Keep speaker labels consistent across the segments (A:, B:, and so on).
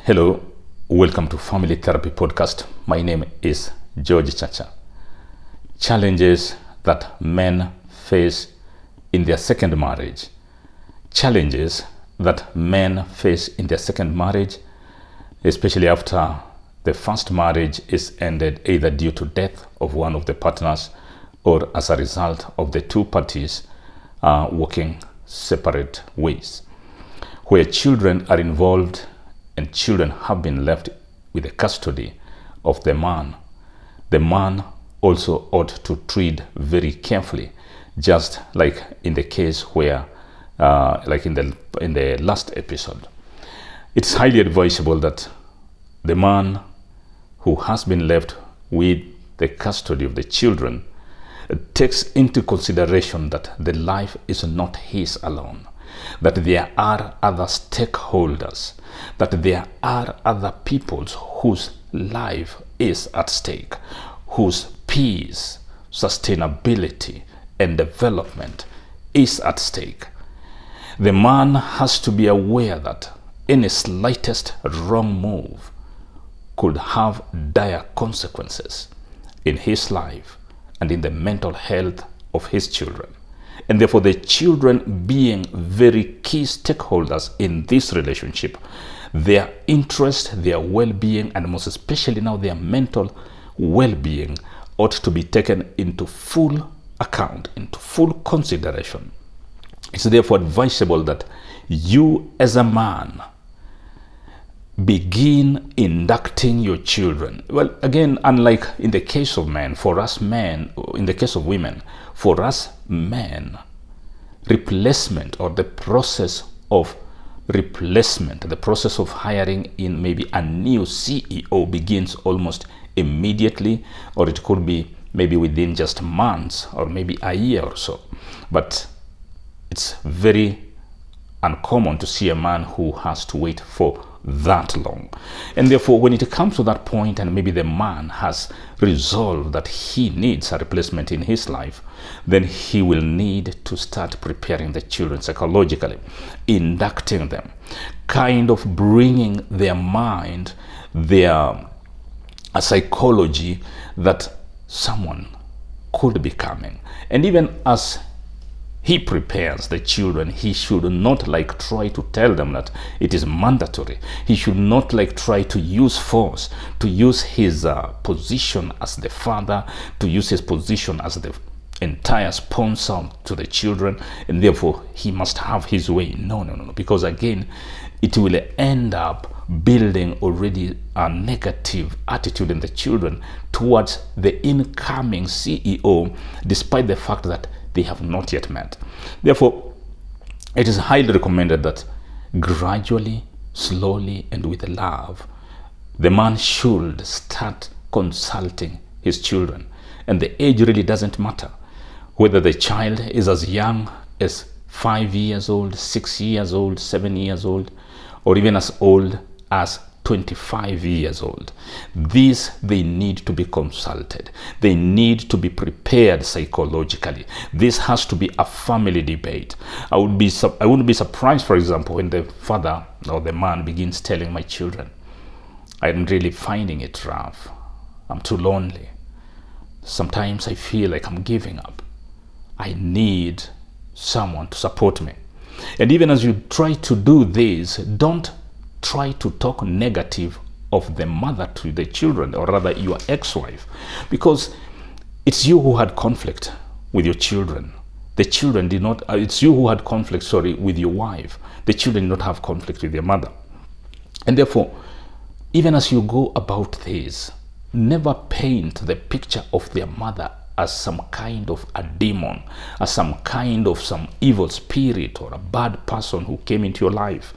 A: Hello, welcome to Family Therapy Podcast. My name is George Chacha. Challenges that men face in their second marriage. Challenges that men face in their second marriage, especially after the first marriage is ended either due to death of one of the partners or as a result of the two parties walking separate ways. Where children are involved and children have been left with the custody of the man also ought to treat very carefully, just like in the case where, like in the last episode. It's highly advisable that the man who has been left with the custody of the children takes into consideration that the life is not his alone, that there are other stakeholders, that there are other peoples whose life is at stake, whose peace, sustainability, and development is at stake. The man has to be aware that any slightest wrong move could have dire consequences in his life and in the mental health of his children. And therefore, the children being very key stakeholders in this relationship, their interest, their well-being, and most especially now their mental well-being ought to be taken into full account, into full consideration. It's therefore advisable that you as a man begin inducting your children. Well, again, unlike in the case of men, for us men, in the case of women, for us men, replacement or the process of replacement, the process of hiring in maybe a new CEO begins almost immediately, or it could be maybe within just months or maybe a year or so. But it's very uncommon to see a man who has to wait for that long. And therefore, when it comes to that point and maybe the man has resolved that he needs a replacement in his life, then he will need to start preparing the children psychologically, inducting them, kind of bringing their mind, their psychology that someone could be coming. And even as he prepares the children, he should not try to tell them that it is mandatory. He should not try to use force, to use his position as the father, to use his position as the entire sponsor to the children, and therefore he must have his way. No, because again, it will end up building already a negative attitude in the children towards the incoming CEO, despite the fact that they have not yet met. Therefore, it is highly recommended that gradually, slowly, and with love, the man should start consulting his children. And the age really doesn't matter. Whether the child is as young as 5 years old, 6 years old, 7 years old, or even as old as 25 years old. They need to be consulted. They need to be prepared psychologically. This has to be a family debate. I wouldn't be surprised, for example, when the father or the man begins telling my children, I'm really finding it rough. I'm too lonely. Sometimes I feel like I'm giving up. I need someone to support me. And even as you try to do this, don't try to talk negative of the mother to the children, or rather your ex-wife, because it's you who had conflict with your children. The children did not, it's you who had conflict, with your wife. The children did not have conflict with their mother. And therefore, even as you go about this, never paint the picture of their mother as some kind of a demon, as some kind of some evil spirit or a bad person who came into your life,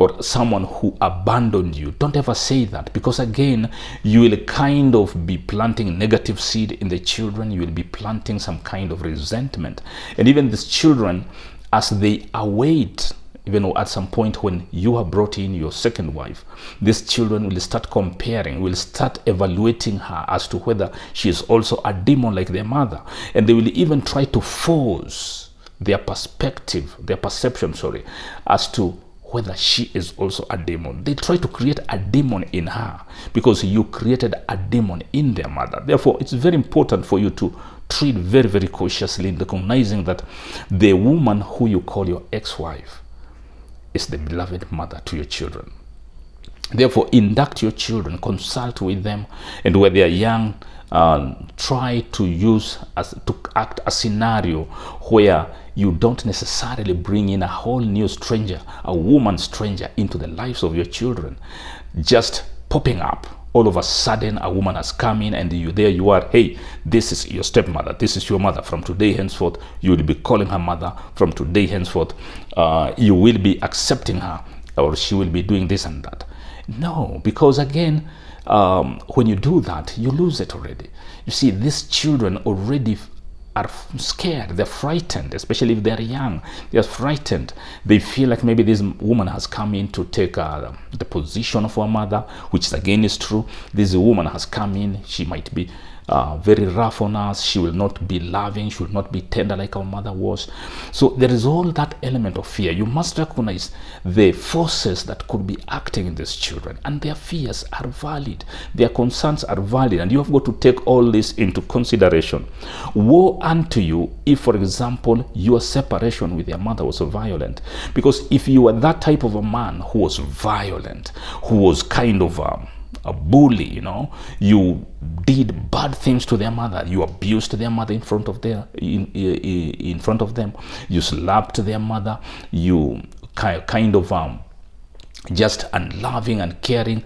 A: or someone who abandoned you. Don't ever say that, because again, you will kind of be planting negative seed in the children. You will be planting some kind of resentment. And even these children, as they await, even at some point when you have brought in your second wife, these children will start comparing, will start evaluating her as to whether she is also a demon like their mother. And they will even try to force their perception, as to whether she is also a demon. They try to create a demon in her because you created a demon in their mother. Therefore, it's very important for you to treat very, very cautiously in recognizing that the woman who you call your ex-wife is the beloved mother to your children. Therefore, induct your children, consult with them, and when they are young, try to act a scenario where you don't necessarily bring in a whole new stranger, a woman stranger, into the lives of your children. Just popping up. All of a sudden, a woman has come in and there you are. Hey, this is your stepmother. This is your mother. From today henceforth, you will be calling her mother. From today henceforth, you will be accepting her, or she will be doing this and that. No, because again, when you do that, you lose it already. You see, these children already are scared. They're frightened, especially if they're young. They're frightened. They feel like maybe this woman has come in to take the position of her mother, which again is true. This woman has come in. She might be very rough on us. She will not be loving. She will not be tender like our mother was. So there is all that element of fear. You must recognize the forces that could be acting in these children, and their fears are valid. Their concerns are valid, and you have got to take all this into consideration. Woe unto you if, for example, your separation with your mother was violent. Because if you were that type of a man who was violent, who was kind of a bully, you did bad things to their mother, you abused their mother in front of in front of them, you slapped their mother, you kind of just unloving and caring,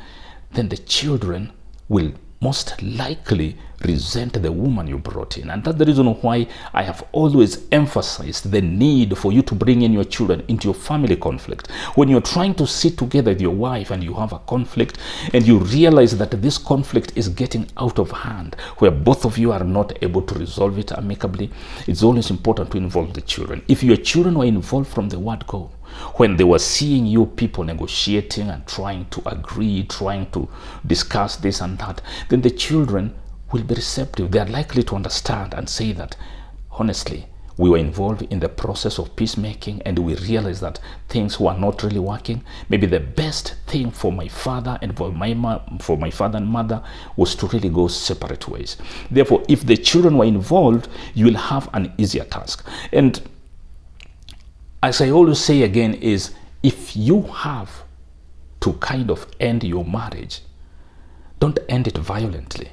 A: then the children will most likely resent the woman you brought in. And that's the reason why I have always emphasized the need for you to bring in your children into your family conflict. When you're trying to sit together with your wife and you have a conflict and you realize that this conflict is getting out of hand, where both of you are not able to resolve it amicably, it's always important to involve the children. If your children were involved from the word go, when they were seeing you people negotiating and trying to agree, trying to discuss this and that, then the children will be receptive. They are likely to understand and say that, honestly, we were involved in the process of peacemaking and we realized that things were not really working. Maybe the best thing for my father and for my father and mother was to really go separate ways. Therefore, if the children were involved, you will have an easier task. And as I always say again, is if you have to kind of end your marriage, don't end it violently.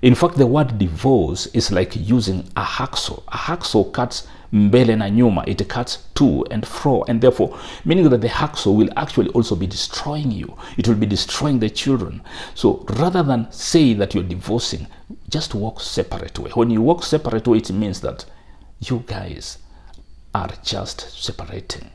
A: In fact, the word divorce is like using a hacksaw. A hacksaw cuts mbele na nyuma. It cuts to and fro, and therefore, meaning that the hacksaw will actually also be destroying you. It will be destroying the children. So rather than say that you're divorcing, just walk separate way. When you walk separate way, it means that you guys are just separating.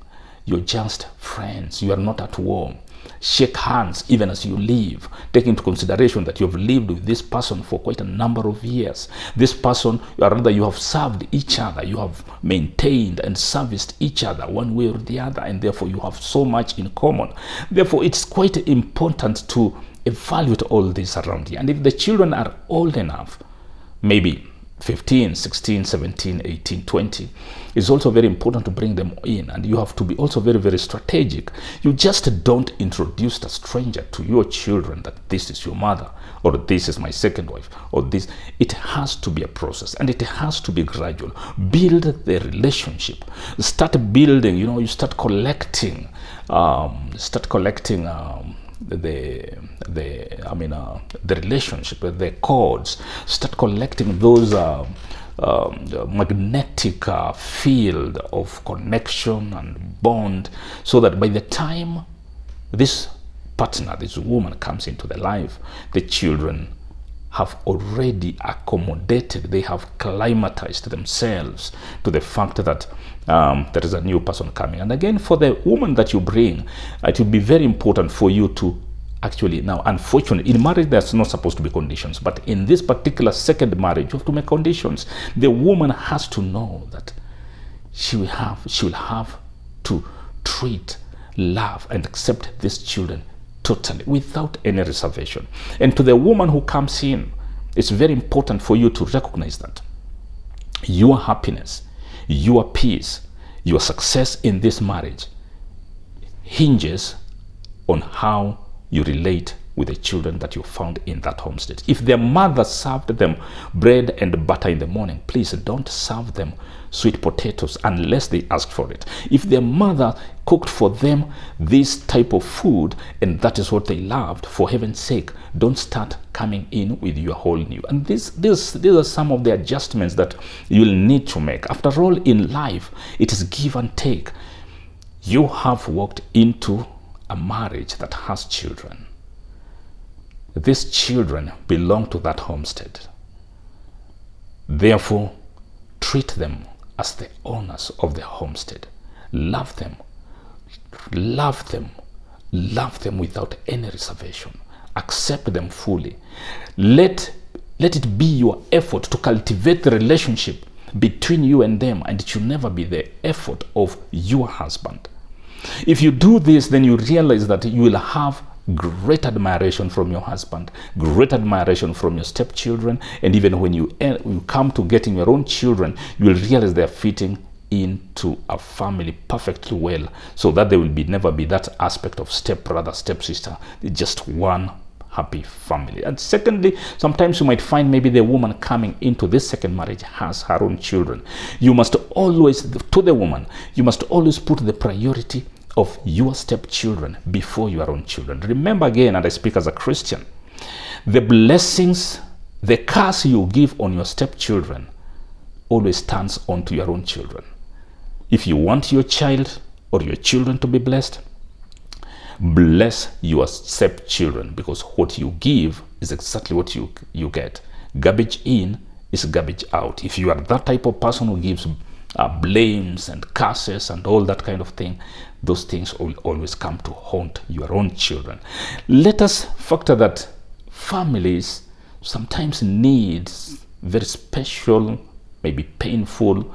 A: You're just friends. You are not at war. Shake hands even as you leave. Take into consideration that you have lived with this person for quite a number of years. This person, or rather you have served each other. You have maintained and serviced each other one way or the other, and therefore you have so much in common. Therefore, it's quite important to evaluate all this around you. And if the children are old enough, maybe 15, 16, 17, 18, 20, it's also very important to bring them in, and you have to be also very, very strategic. You just don't introduce a stranger to your children that this is your mother, or this is my second wife, or this. It has to be a process, and it has to be gradual. Build the relationship. Start building, you start collecting, the relationship, the chords. Start collecting those magnetic field of connection and bond, so that by the time this partner, this woman comes into the life, the children have already accommodated, they have climatized themselves to the fact that there is a new person coming. And again, for the woman that you bring, it will be very important for you to actually, now unfortunately, in marriage there's not supposed to be conditions, but in this particular second marriage you have to make conditions. The woman has to know that she will have to treat, love, and accept these children totally, without any reservation. And to the woman who comes in, it's very important for you to recognize that your happiness, your peace, your success in this marriage hinges on how you relate with the children that you found in that homestead. If their mother served them bread and butter in the morning, please don't serve them sweet potatoes unless they ask for it. If their mother cooked for them this type of food and that is what they loved, for heaven's sake, don't start coming in with your whole new. And these are some of the adjustments that you'll need to make. After all, in life, it is give and take. You have walked into a marriage that has children. These children belong to that homestead. Therefore, treat them as the owners of the homestead. Love them. Love them. Love them without any reservation. Accept them fully. Let it be your effort to cultivate the relationship between you and them, and it should never be the effort of your husband. If you do this, then you realize that you will have great admiration from your husband, great admiration from your stepchildren, and even when you come to getting your own children, you will realize they are fitting into a family perfectly well, so that there will never be that aspect of stepbrother, stepsister. It's just one happy family. And secondly, sometimes you might find maybe the woman coming into this second marriage has her own children. You must always, to the woman, you must always put the priority of your stepchildren before your own children. Remember again, and I speak as a Christian, the blessings, the curse you give on your stepchildren always turns on to your own children. If you want your child or your children to be blessed, bless your stepchildren, because what you give is exactly what you get. Garbage in is garbage out. If you are that type of person who gives blames and curses and all that kind of thing, those things will always come to haunt your own children. Let us factor that families sometimes need very special, maybe painful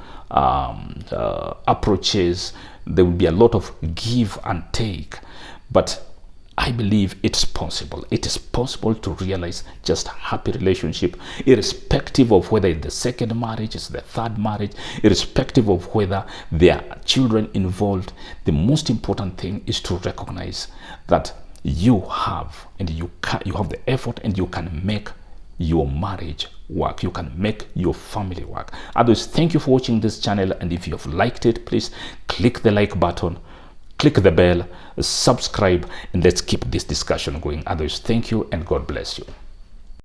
A: approaches. There will be a lot of give and take, but I believe it's possible. It is possible to realize just happy relationship, irrespective of whether it's the second marriage, it's the third marriage, irrespective of whether there are children involved. The most important thing is to recognize that you have the effort, and you can make your marriage work. You can make your family work. Others, thank you for watching this channel, and if you have liked it, please click the like button, click the bell, subscribe, and let's keep this discussion going. Others, thank you, and God bless you.